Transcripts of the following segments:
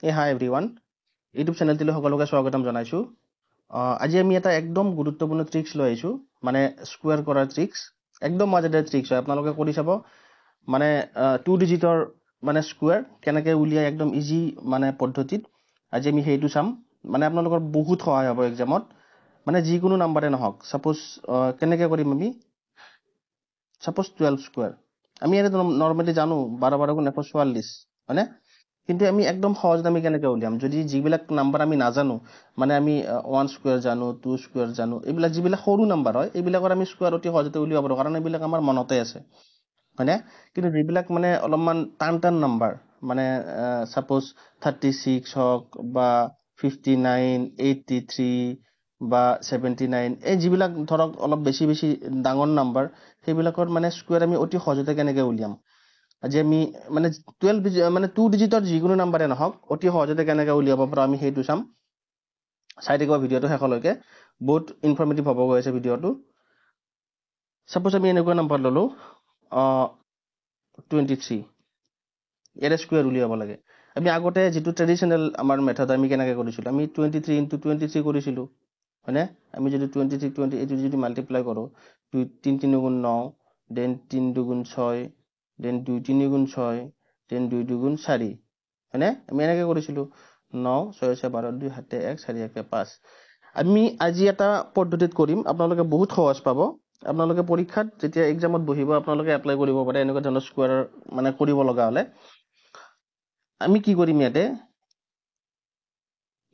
হাই everyone, YouTube চেনেলটিলৈ সকলোকে স্বাগতম জনাইছোঁ। আজি আমি এটা একদম গুৰুত্বপূৰ্ণ ট্ৰিক্স লৈ আহিছোঁ, মানে স্কুৱেৰ কৰাৰ ট্ৰিক্স। একদম মজাদাৰ ট্ৰিক্স হয়, আপোনালোকে কৰি চাব। মানে 2 ডিজিটৰ মানে স্কুৱেৰ কেনেকৈ উলিয়াই একদম ইজি মানে পদ্ধতিত আজি আমি সেইটো চাম। মানে আপোনালোকৰ বহুত সহায় হ'ব এক্সামত, মানে যিকোনো নাম্বাৰে নহওক। ছাপ'জ কেনেকৈ কৰিম আমি, ছাপ'জ 12 স্কুৱেৰ। আমি এনেই নৰ্মেলি জানো 12 গুণ 144, হয়নে? কিন্তু আমি একদম সহজতে আমি কেনেকৈ উলিয়াম যদি যিবিলাক নাম্বাৰ আমি নাজানো, মানে আমি 1 স্কুৱেৰ জানো, 2 স্কুৱেৰ জানো, এইবিলাক যিবিলাক সৰু নাম্বাৰ হয় এইবিলাকৰ আমি স্কুৱেৰ অতি সহজতে উলিয়াব পাৰোঁ, কাৰণ এইবিলাক আমাৰ মনতে আছে, হয়নে? কিন্তু যিবিলাক মানে অলপমান টান টান নাম্বাৰ, মানে ছাপ'জ 36 হওক বা 59, 83 বা 79, এই যিবিলাক ধৰক অলপ বেছি বেছি ডাঙৰ নাম্বাৰ, সেইবিলাকৰ মানে স্কুৱেৰ আমি অতি সহজতে কেনেকৈ উলিয়াম। আজি আমি মানে 12 মানে 2 ডিজিটৰ যিকোনো নাম্বাৰে নহওক অতি সহজতে কেনেকৈ উলিয়াব পাৰোঁ আমি সেইটো চাম। চাই থাকিব ভিডিঅ'টো শেষলৈকে, বহুত ইনফৰ্মেটিভ হ'ব গৈ আছে ভিডিঅ'টো। ছাপ'জ আমি এনেকুৱা নাম্বাৰ ল'লোঁ 23, ইয়াৰে স্কুৱেৰ উলিয়াব লাগে। আমি আগতে যিটো ট্ৰেডিশ্যনেল আমাৰ মেথড আমি কেনেকৈ কৰিছিলোঁ, আমি 23 × 23 কৰিছিলোঁ, হয়নে? আমি যদি 23 এইটো যদি মাল্টিপ্লাই কৰোঁ, 2 3 3 গুণ 9, দেন 3 2 6, দেন 2 3 গুণ 6, দেন 2 2 গুণ 4, হয়নে? আমি এনেকৈ কৰিছিলোঁ 9 6 6 12 2 7 1 4 1 5। আমি আজি এটা পদ্ধতিত কৰিম, আপোনালোকে বহুত সহজ পাব। আপোনালোকে পৰীক্ষাত যেতিয়া এক্সামত বহিব আপোনালোকে এপ্লাই কৰিব পাৰে এনেকুৱা ধৰণৰ স্কুৱেৰ মানে কৰিব লগা হ'লে। আমি কি কৰিম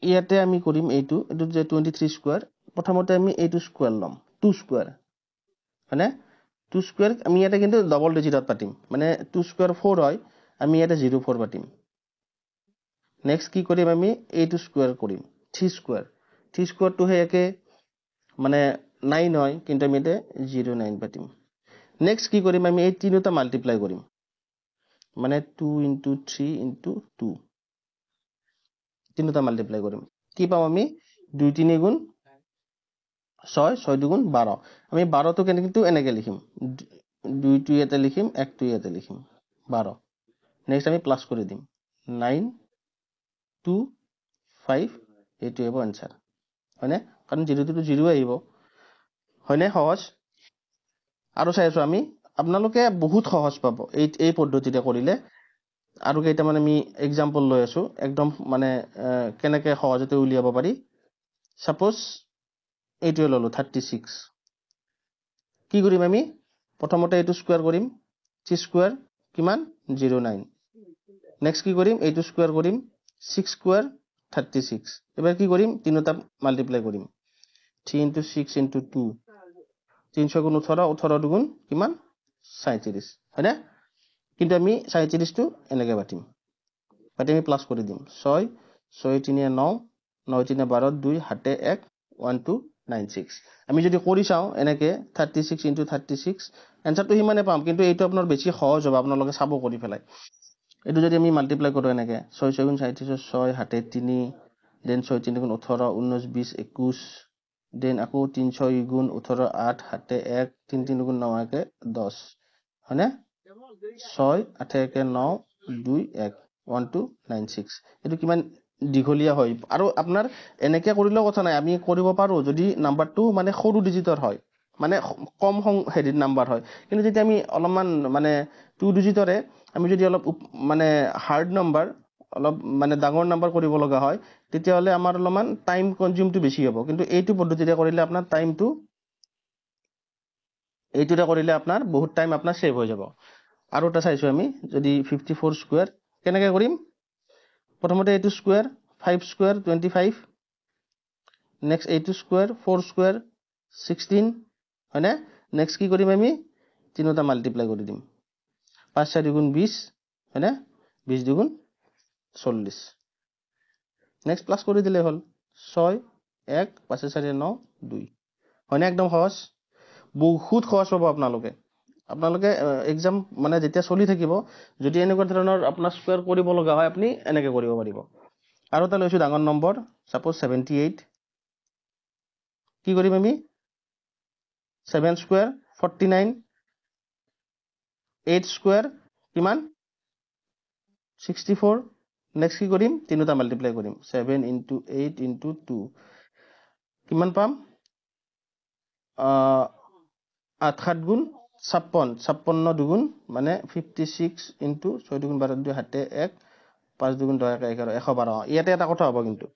ইয়াতে আমি কৰিম এইটো যে 23 স্কুৱেৰ। প্ৰথমতে আমি এইটো স্কুৱেৰ ল'ম, 2 স্কুৱেৰ, হয়নে? 2 স্কুৱেৰ আমি ইয়াতে কিন্তু ডবল ডিজিটত পাতিম, মানে 2 স্কুৱেৰ 4 হয়, আমি ইয়াতে 04 পাতিম। নেক্সট কি কৰিম, আমি এইটো স্কুৱেৰ কৰিম 3 স্কুৱেৰ। 3 স্কুৱেৰটো সেই একে, মানে 9 হয়, কিন্তু আমি ইয়াতে 09 পাতিম। নেক্সট কি কৰিম, আমি এই তিনিটা মাল্টিপ্লাই কৰিম, মানে 2 × 3 × 2, তিনিটা মাল্টিপ্লাই কৰিম। কি পাম আমি, 2 3 গুণ 6, 6 2 গুণ 12। আমি 12টো কিন্তু এনেকৈ লিখিম, 2টো ইয়াতে লিখিম, 1টো ইয়াতে লিখিম, 12। নেক্সট আমি প্লাছ কৰি দিম, 9 2 5, এইটো হ'ব এনচাৰ, হয়নে? কাৰণ 0 টো 0 আহিব, হয়নে? সহজ। আৰু চাই আছোঁ আমি, আপোনালোকে বহুত সহজ পাব এই পদ্ধতিতে কৰিলে। আৰু কেইটামান আমি এক্সাম্পল লৈ আছোঁ, একদম মানে কেনেকৈ সহজতে উলিয়াব পাৰি। ছাপ'জ এইটোৱে ল'লোঁ 36। কি কৰিম আমি, প্ৰথমতে এইটো স্কুৱেৰ কৰিম, 3 স্কুৱেৰ কিমান, 09। নেক্সট কি কৰিম, এইটো স্কুৱেৰ কৰিম, 6 স্কুৱেৰ 36। এবাৰ কি কৰিম, তিনিটা মাল্টিপ্লাই কৰিম, 3 × 6 × 2, 3 6 গুণ 18, 18 2 গুণ কিমান, 37, হয়নে? কিন্তু আমি 37টো এনেকৈ পাতিম, আমি প্লাছ কৰি দিম, 6 6 3 9, 9 3 12, 2 7 1 1 2 9 6। আমি যদি কৰি চাওঁ এনেকৈ 36 × 36, এনচাৰটো সিমানে পাম, কিন্তু এইটো আপোনাৰ বেছি সহজ হ'ব, আপোনালোকে চাব কৰি পেলাই। এইটো যদি আমি মাল্টিপ্লাই কৰোঁ এনেকৈ 6 6 গুণ 37, 6 7 3, দেন 6 3 গুণ 18, 19 20 21, দেন আকৌ 3 6 গুণ 18, 8 7 1, 3 3 গুণ 9 1 10, হয়নে? 6 8 1 9 2 1 1 2 9 6। এইটো কিমান দীঘলীয়া হয়। আৰু আপোনাৰ এনেকৈ কৰিলেও কথা নাই, আমি কৰিব পাৰোঁ যদি নাম্বাৰটো মানে সৰু ডিজিটৰ হয়, মানে কম হেৰিৰ নাম্বাৰ হয়। কিন্তু যেতিয়া আমি অলপমান মানে 2 ডিজিটৰে আমি যদি অলপ মানে হাৰ্ড নাম্বাৰ, অলপ মানে ডাঙৰ নাম্বাৰ কৰিব লগা হয়, তেতিয়াহ'লে আমাৰ অলপমান টাইম কনজিউমটো বেছি হ'ব। কিন্তু এইটো পদ্ধতিৰে কৰিলে আপোনাৰ টাইমটো, এইটোৰে কৰিলে আপোনাৰ বহুত টাইম আপোনাৰ ছেভ হৈ যাব। আৰু এটা চাইছোঁ আমি, যদি 54 স্কুৱেৰ কেনেকৈ কৰিম, প্ৰথমতে এইটো স্কুৱেৰ 5 স্কুৱেৰ 25, নেক্সট এইটো স্কুৱেৰ 4 স্কুৱেৰ 16, হয়নে? নেক্সট কি কৰিম, আমি তিনিটা মাল্টিপ্লাই কৰি দিম, 5 4 গুণ 20, হয়নে? 20 2 গুণ 40। নেক্সট প্লাছ কৰি দিলে হ'ল, 6 1 5 4 9 2, হয়নে? একদম সহজ, বহুত সহজ পাব আপোনালোকে। এক্সাম মানে যেতিয়া চলি থাকিব, যদি এনেকুৱা ধৰণৰ আপোনাৰ স্কুৱেৰ কৰিব লগা হয়, আপুনি এনেকৈ কৰিব পাৰিব। আৰু এটা লৈছোঁ ডাঙৰ নম্বৰ, ছাপ'জ 78। কি কৰিম আমি, 7 স্কুৱেৰ 49, 8 স্কুৱেৰ কিমান, 64, নেক্সট কি কৰিম তিনিটা মাল্টিপ্লাই কৰিম 7 into 8 into 2 কিমান পাম 8 7 গুণ 56 56 দুগুণ মানে 56 into 6 দুগুণ 12 2 হাতে 1 5 দুগুণ 10 11 112 ইয়াতে এটা কথা হ'ব কিন্তু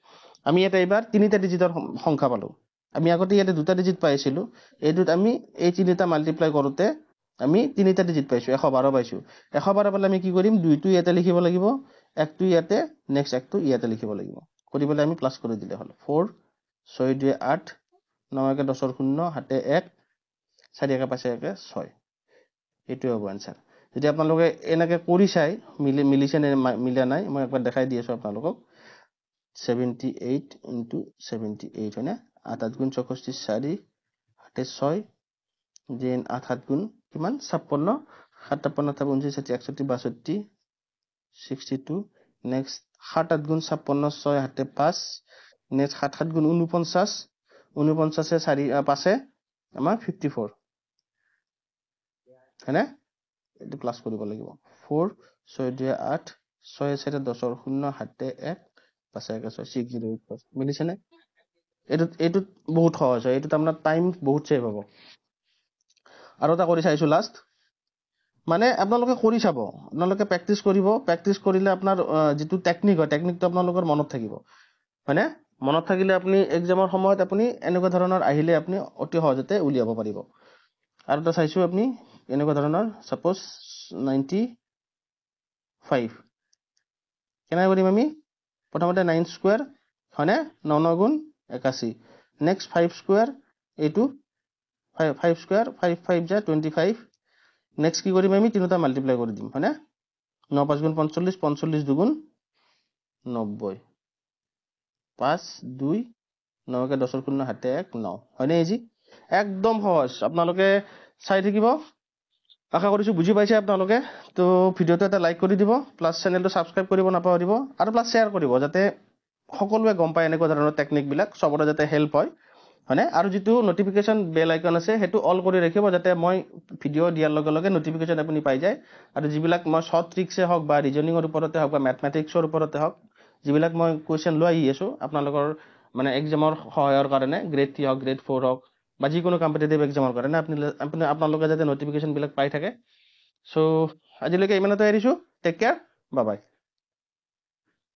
আমি ইয়াতে এবাৰ তিনিটা ডিজিটৰ সংখ্যা পালো আমি আগতে ইয়াতে দুটা ডিজিট পাইছিলো এইটোত আমি এই তিনিটা মাল্টিপ্লাই কৰোতে আমি তিনিটা ডিজিট পাইছো 112 পাইছো 112 পালে আমি কি কৰিম দুইটো ইয়াতে লিখিব লাগিব একটো ইয়াতে নেক্সট একটো ইয়াতে লিখিব লাগিব কৰিবলৈ আমি প্লাস কৰি দিলে হল 4 6 2 8 9 1 10 0 হাতে 1 4 1 5 1 6 এইটোৱে হ'ব आंसर যদি আপোনালোকে এনেকে কৰি চাই মিলিছে নে মিলা নাই মই একবাৰ দেখাই দি আছো আপোনালোকক 78 into 78 হয়নে 8 গুণ 64 4 হাতে 6 দেন 8 গুণ কিমান 56 57 59 60 61 62 62 নেক্সট 7 গুণ 56 6 হাতে 5 নেক্সট 7 গুণ 49 49 4 5 আমাৰ 54 হয়নে এটো প্লাস কৰিব লাগিব 4 6 2 8 6 4 10 0 হাতে 1 5 1 6 6 0 8 মিলিছে নে এটো বহুত সহজ হয় এটো আপোনাৰ টাইম বহুত সেভ হ'ব আৰু এটা কৰি চাইছো লাষ্ট মানে আপোনালোকে কৰি চাব আপোনালোকে প্ৰেক্টিস কৰিব প্ৰেক্টিস কৰিলে আপোনাৰ যেটো টেকনিক হয় টেকনিকটো আপোনালোকৰ মনত থাকিব হয়নে মনত থাকিলে আপুনি এক্সামৰ সময়ত আপুনি এনেকুৱা ধৰণৰ আহিলে আপুনি অতি সহজতে উলিয়াব পাৰিব আৰু এটা চাইছো আপুনি এনেকুৱা ধৰণৰ সাপোজ 95 কেনে কৰিম আমি প্ৰথমতে 9 স্কয়াৰ হয়নে 9 9 গুণ 81 নেক্সট 5 স্কয়াৰ এইটো 5 স্কয়াৰ 5 5 যা 25 নেক্সট কি কৰিম আমি তিনিটা মাল্টিপ্লাই কৰি দিম হয়নে 9 5 গুণ 45 45 দুগুণ 90 5 2 9 কে 10 0 হাতে 1 9 হয়নে ইজি একদম সহজ আপোনালোকে চাই থাকিব আশা কৰিছো বুজি পাইছে আপোনালোকে তো ভিডিওটো এটা লাইক কৰি দিব প্লাস চেনেলটো সাবস্ক্ৰাইব কৰিব নাপাহৰিব আৰু প্লাস শেয়াৰ কৰিব যাতে সকলোৱে গম পায় এনেকুৱা ধৰণৰ টেকনিক বিলাক সবৰে যাতে হেল্প হয় হয়নে আৰু যেটো নোটিফিকেশন বেল আইকন আছে হেতু অল কৰি ৰাখিব যাতে মই ভিডিও দিয়াৰ লগে লগে নোটিফিকেশন আপুনি পাই যায় আৰু যিবিলাক মই শৰ্ট ট্ৰিক্সে হওক বা ৰিজনিংৰ ওপৰতে হওক বা ম্যাথমেটিক্সৰ ওপৰতে হওক যিবিলাক মই কোৱেশ্চন লৈ আহি আছো আপোনালোকৰ মানে এক্সামৰ সহায়ৰ কাৰণে গ্ৰেড 3 হওক গ্ৰেড 4 হওক বা যিকোনো কম্পিটিটিভ এক্সামৰ কাৰণে আপুনি আপোনালোকে যাতে নোটিফিকেশন বিলাক পাই থাকে সো আজিলৈকে ইমানতে এৰিছো টেক কেয়াৰ বাই বাই